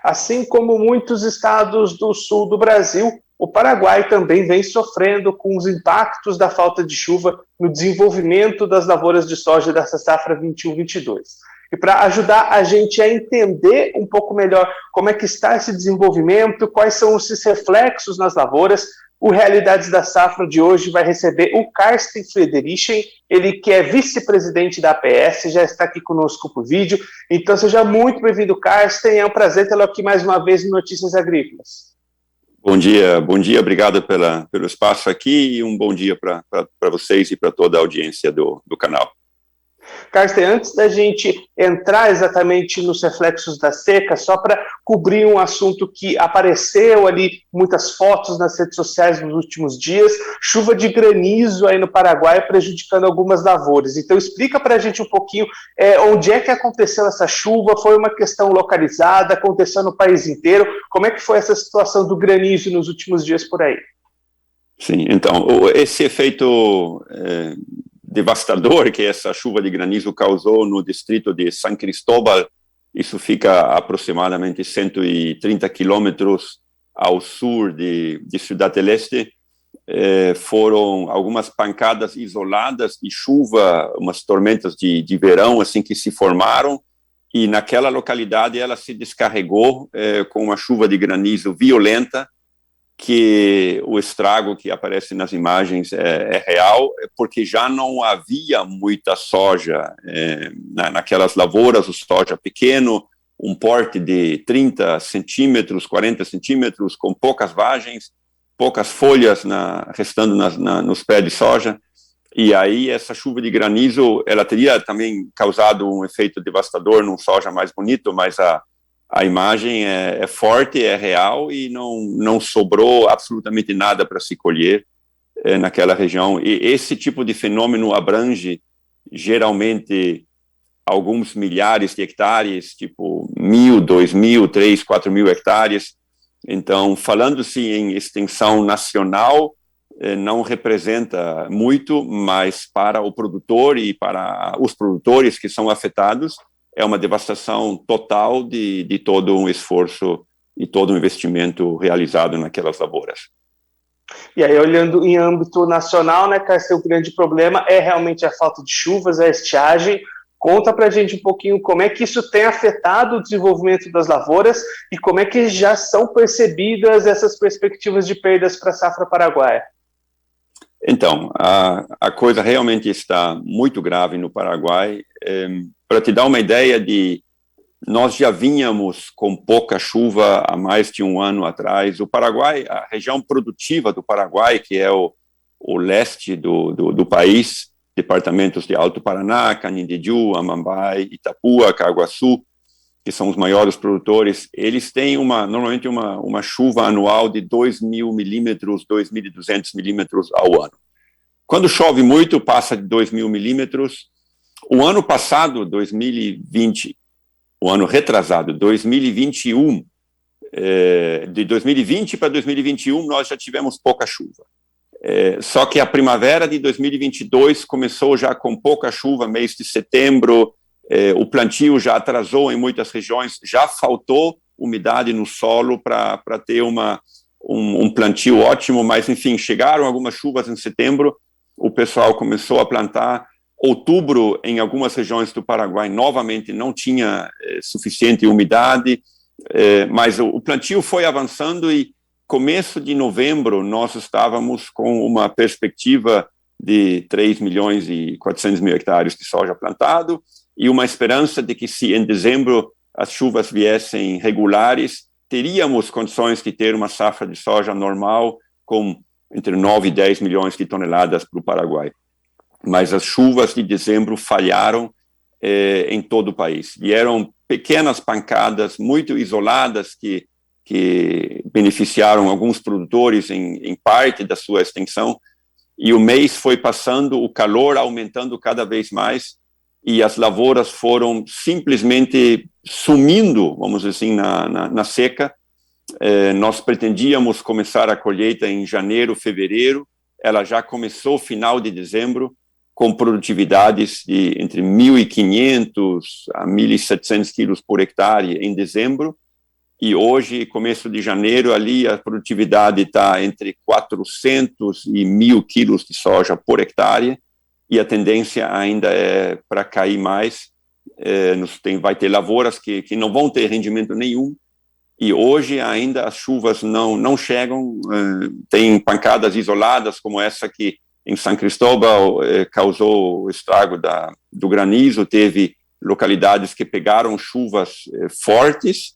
Assim como muitos estados do sul do Brasil, o Paraguai também vem sofrendo com os impactos da falta de chuva no desenvolvimento das lavouras de soja dessa safra 21-22. E para ajudar a gente a entender um pouco melhor como é que está esse desenvolvimento, quais são esses reflexos nas lavouras, o Realidades da Safra de hoje vai receber o Carsten Friedrichen, ele que é vice-presidente da APS, já está aqui conosco por vídeo. Então seja muito bem-vindo, Carsten, é um prazer tê-lo aqui mais uma vez no Notícias Agrícolas. Bom dia, obrigado pelo espaço aqui e um bom dia para vocês e para toda a audiência do canal. Carsten, antes da gente entrar exatamente nos reflexos da seca, só para cobrir um assunto que apareceu ali, muitas fotos nas redes sociais nos últimos dias, chuva de granizo aí no Paraguai prejudicando algumas lavouras. Então explica para a gente um pouquinho onde é que aconteceu essa chuva, foi uma questão localizada, aconteceu no país inteiro, como é que foi essa situação do granizo nos últimos dias por aí? Sim, então, esse efeito devastador que essa chuva de granizo causou no distrito de San Cristóbal, isso fica aproximadamente 130 quilômetros ao sul de Ciudad del Este, foram algumas pancadas isoladas de chuva, umas tormentas de verão assim que se formaram, e naquela localidade ela se descarregou com uma chuva de granizo violenta, que o estrago que aparece nas imagens é real, porque já não havia muita soja naquelas lavouras, o soja pequeno, um porte de 30 centímetros, 40 centímetros, com poucas vagens, poucas folhas restando nos pés de soja, e aí essa chuva de granizo, ela teria também causado um efeito devastador num soja mais bonito, mas a imagem é forte, é real e não sobrou absolutamente nada para se colher naquela região. E esse tipo de fenômeno abrange geralmente alguns milhares de hectares, tipo 1.000, 2.000, 3.000, 4.000 hectares. Então, falando-se em extensão nacional, não representa muito, mas para o produtor e para os produtores que são afetados, é uma devastação total de todo um esforço e todo um investimento realizado naquelas lavouras. E aí, olhando em âmbito nacional, né, Carsten, o grande problema é realmente a falta de chuvas, a estiagem. Conta para a gente um pouquinho como é que isso tem afetado o desenvolvimento das lavouras e como é que já são percebidas essas perspectivas de perdas para a safra paraguaia. Então, a coisa realmente está muito grave no Paraguai. Para te dar uma ideia nós já vínhamos com pouca chuva há mais de um ano atrás. O Paraguai, a região produtiva do Paraguai, que é o leste do país, departamentos de Alto Paraná, Canindeyú, Amambai, Itapúa, Caguaçu, que são os maiores produtores, eles têm normalmente uma chuva anual de 2.000 milímetros, 2.200 milímetros ao ano. Quando chove muito, passa de 2.000 milímetros. O ano passado, 2020, o ano retrasado, 2021, de 2020 para 2021, nós já tivemos pouca chuva. Só que a primavera de 2022 começou já com pouca chuva, mês de setembro, o plantio já atrasou em muitas regiões, já faltou umidade no solo para ter um plantio ótimo, mas enfim, chegaram algumas chuvas em setembro, o pessoal começou a plantar. Outubro, em algumas regiões do Paraguai, novamente não tinha suficiente umidade, mas o plantio foi avançando e começo de novembro nós estávamos com uma perspectiva de 3.400.000 hectares de soja plantado e uma esperança de que se em dezembro as chuvas viessem regulares, teríamos condições de ter uma safra de soja normal com entre 9 e 10 milhões de toneladas para o Paraguai. Mas as chuvas de dezembro falharam em todo o país. Vieram pequenas pancadas muito isoladas que beneficiaram alguns produtores em parte da sua extensão, e o mês foi passando, o calor aumentando cada vez mais, e as lavouras foram simplesmente sumindo, vamos dizer assim, na seca. Nós pretendíamos começar a colheita em janeiro, fevereiro, ela já começou final de dezembro, com produtividades de entre 1.500 a 1.700 quilos por hectare em dezembro, e hoje, começo de janeiro, ali a produtividade está entre 400 e 1.000 quilos de soja por hectare, e a tendência ainda é para cair mais. Vai ter lavouras que não vão ter rendimento nenhum, e hoje ainda as chuvas não chegam. Tem pancadas isoladas, como essa que em São Cristóbal causou o estrago do granizo. Teve localidades que pegaram chuvas fortes,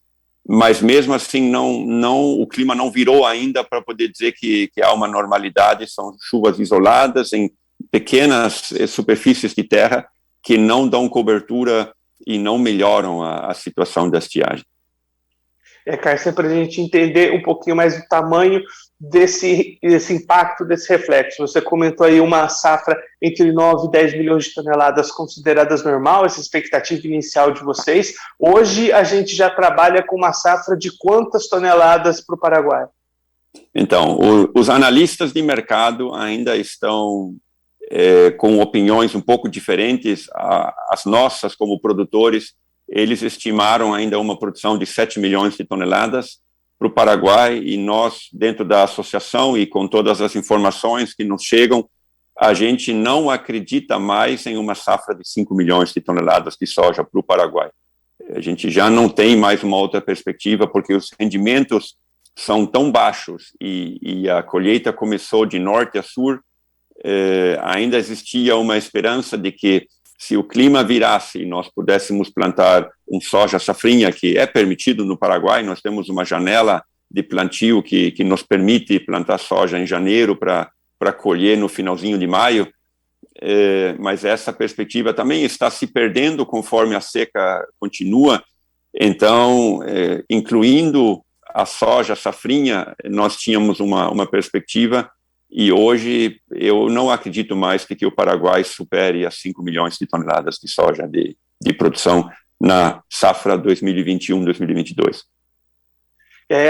mas mesmo assim o clima não virou ainda para poder dizer que há uma normalidade. São chuvas isoladas em pequenas superfícies de terra que não dão cobertura e não melhoram a situação da estiagem. Carsten, para a gente entender um pouquinho mais o tamanho desse impacto, desse reflexo. Você comentou aí uma safra entre 9 e 10 milhões de toneladas consideradas normal, essa expectativa inicial de vocês. Hoje a gente já trabalha com uma safra de quantas toneladas para o Paraguai? Então, os analistas de mercado ainda estão com opiniões um pouco diferentes. As nossas, como produtores, eles estimaram ainda uma produção de 7 milhões de toneladas para o Paraguai, e nós, dentro da associação e com todas as informações que nos chegam, a gente não acredita mais em uma safra de 5 milhões de toneladas de soja para o Paraguai. A gente já não tem mais uma outra perspectiva, porque os rendimentos são tão baixos e a colheita começou de norte a sul. Ainda existia uma esperança de que, se o clima virasse e nós pudéssemos plantar um soja safrinha, que é permitido no Paraguai. Nós temos uma janela de plantio que nos permite plantar soja em janeiro para colher no finalzinho de maio, mas essa perspectiva também está se perdendo conforme a seca continua. Então, incluindo a soja safrinha, nós tínhamos uma perspectiva. E hoje eu não acredito mais que o Paraguai supere as 5 milhões de toneladas de soja de produção na safra 2021-2022.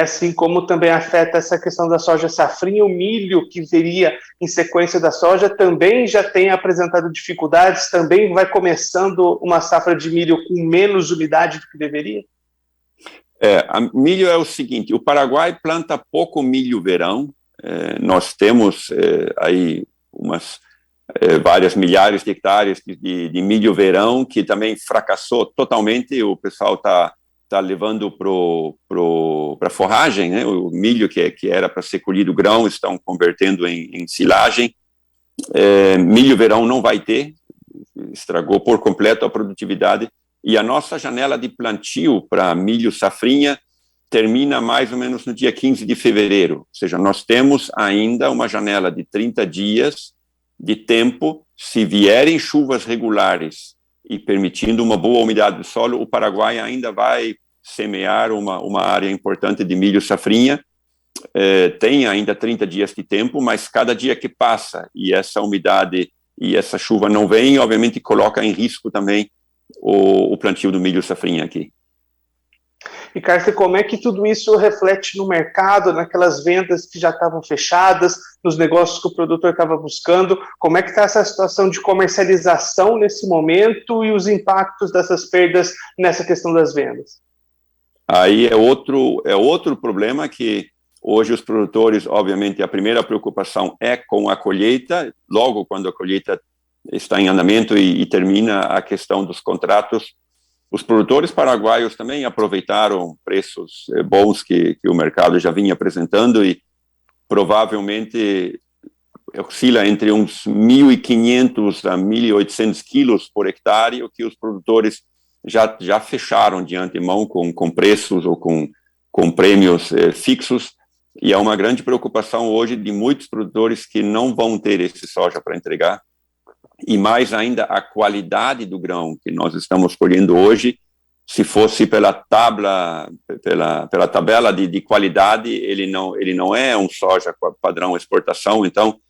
Assim como também afeta essa questão da soja safrinha, o milho, que viria em sequência da soja, também já tem apresentado dificuldades, também vai começando uma safra de milho com menos umidade do que deveria? Milho é o seguinte: o Paraguai planta pouco milho verão. Nós temos aí várias milhares de hectares de milho verão, que também fracassou totalmente. O pessoal está levando para forragem, né? O milho que era para ser colhido grão, estão convertendo em silagem. Milho verão não vai ter, estragou por completo a produtividade. E a nossa janela de plantio para milho safrinha termina mais ou menos no dia 15 de fevereiro, ou seja, nós temos ainda uma janela de 30 dias de tempo. Se vierem chuvas regulares e permitindo uma boa umidade do solo, o Paraguai ainda vai semear uma área importante de milho safrinha. Tem ainda 30 dias de tempo, mas cada dia que passa e essa umidade e essa chuva não vem, obviamente coloca em risco também o plantio do milho safrinha aqui. E, Carsten, como é que tudo isso reflete no mercado, naquelas vendas que já estavam fechadas, nos negócios que o produtor estava buscando? Como é que está essa situação de comercialização nesse momento e os impactos dessas perdas nessa questão das vendas? Aí é outro problema, que hoje os produtores, obviamente, a primeira preocupação é com a colheita. Logo quando a colheita está em andamento e termina a questão dos contratos, os produtores paraguaios também aproveitaram preços bons que o mercado já vinha apresentando, e provavelmente oscila entre uns 1.500 a 1.800 quilos por hectare, o que os produtores já fecharam de antemão com preços ou com prêmios fixos. E é uma grande preocupação hoje de muitos produtores que não vão ter esse soja para entregar. E mais ainda, a qualidade do grão que nós estamos colhendo hoje, se fosse pela tabela de qualidade, ele não é um soja padrão exportação. Então,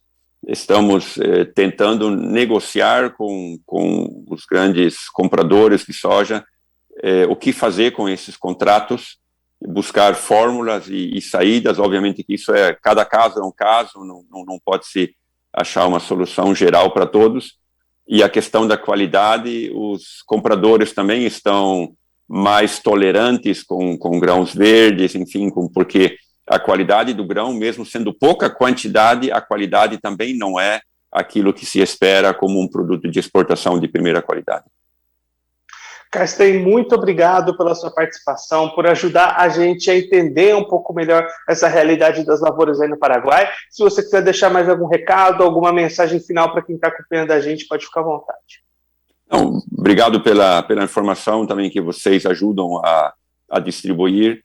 estamos tentando negociar com os grandes compradores de soja o que fazer com esses contratos, buscar fórmulas e saídas. Obviamente que isso cada caso é um caso, não pode se achar uma solução geral para todos. E a questão da qualidade, os compradores também estão mais tolerantes com grãos verdes, enfim, porque a qualidade do grão, mesmo sendo pouca quantidade, a qualidade também não é aquilo que se espera como um produto de exportação de primeira qualidade. Carsten, muito obrigado pela sua participação, por ajudar a gente a entender um pouco melhor essa realidade das lavouras aí no Paraguai. Se você quiser deixar mais algum recado, alguma mensagem final para quem está acompanhando a gente, pode ficar à vontade. Não, obrigado pela informação também que vocês ajudam a distribuir.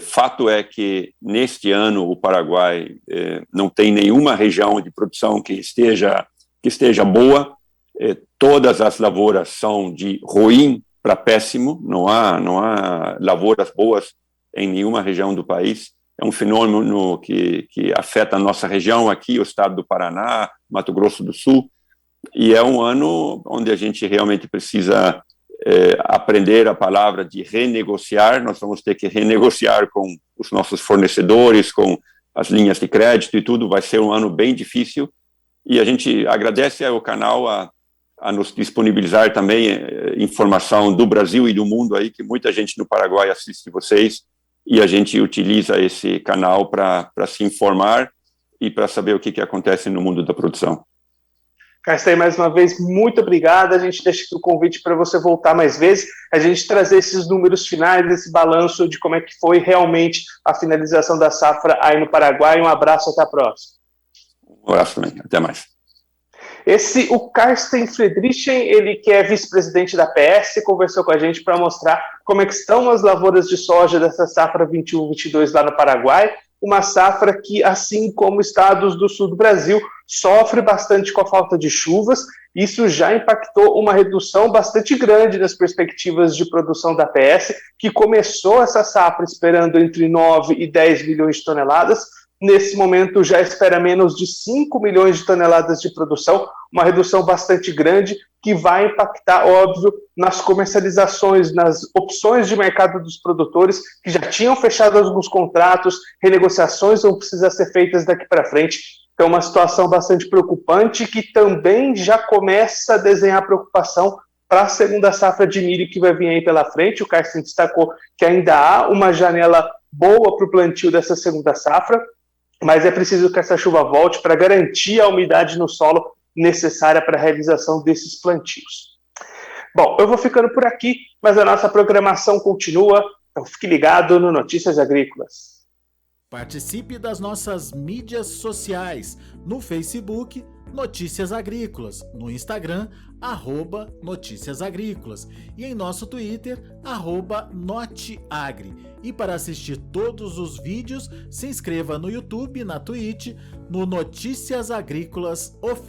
Fato é que, neste ano, o Paraguai não tem nenhuma região de produção que esteja boa. Todas as lavouras são de ruim para péssimo, não há lavouras boas em nenhuma região do país. É um fenômeno que afeta a nossa região aqui, o estado do Paraná, Mato Grosso do Sul, e é um ano onde a gente realmente precisa aprender a palavra de renegociar. Nós vamos ter que renegociar com os nossos fornecedores, com as linhas de crédito e tudo. Vai ser um ano bem difícil, e a gente agradece ao canal a nos disponibilizar também informação do Brasil e do mundo aí, que muita gente no Paraguai assiste vocês, e a gente utiliza esse canal para se informar e para saber o que acontece no mundo da produção. Carsten, mais uma vez, muito obrigado. A gente deixa aqui o convite para você voltar mais vezes, a gente trazer esses números finais, esse balanço de como é que foi realmente a finalização da safra aí no Paraguai. Um abraço, até a próxima. Um abraço também, até mais. O Carsten Friedrichen, ele que é vice-presidente da PS, conversou com a gente para mostrar como é que estão as lavouras de soja dessa safra 21-22 lá no Paraguai, uma safra que, assim como estados do sul do Brasil, sofre bastante com a falta de chuvas. Isso já impactou uma redução bastante grande nas perspectivas de produção da PS, que começou essa safra esperando entre 9 e 10 milhões de toneladas, nesse momento já espera menos de 5 milhões de toneladas de produção, uma redução bastante grande que vai impactar, óbvio, nas comercializações, nas opções de mercado dos produtores que já tinham fechado alguns contratos, renegociações vão precisar ser feitas daqui para frente. Então, uma situação bastante preocupante que também já começa a desenhar preocupação para a segunda safra de milho que vai vir aí pela frente. O Carsten destacou que ainda há uma janela boa para o plantio dessa segunda safra, mas é preciso que essa chuva volte para garantir a umidade no solo necessária para a realização desses plantios. Bom, eu vou ficando por aqui, mas a nossa programação continua, então fique ligado no Notícias Agrícolas. Participe das nossas mídias sociais, no Facebook, Notícias Agrícolas, no Instagram, @Notícias Agrícolas e em nosso Twitter, @Noteagri. E para assistir todos os vídeos, se inscreva no YouTube, na Twitch, no Notícias Agrícolas Oficial.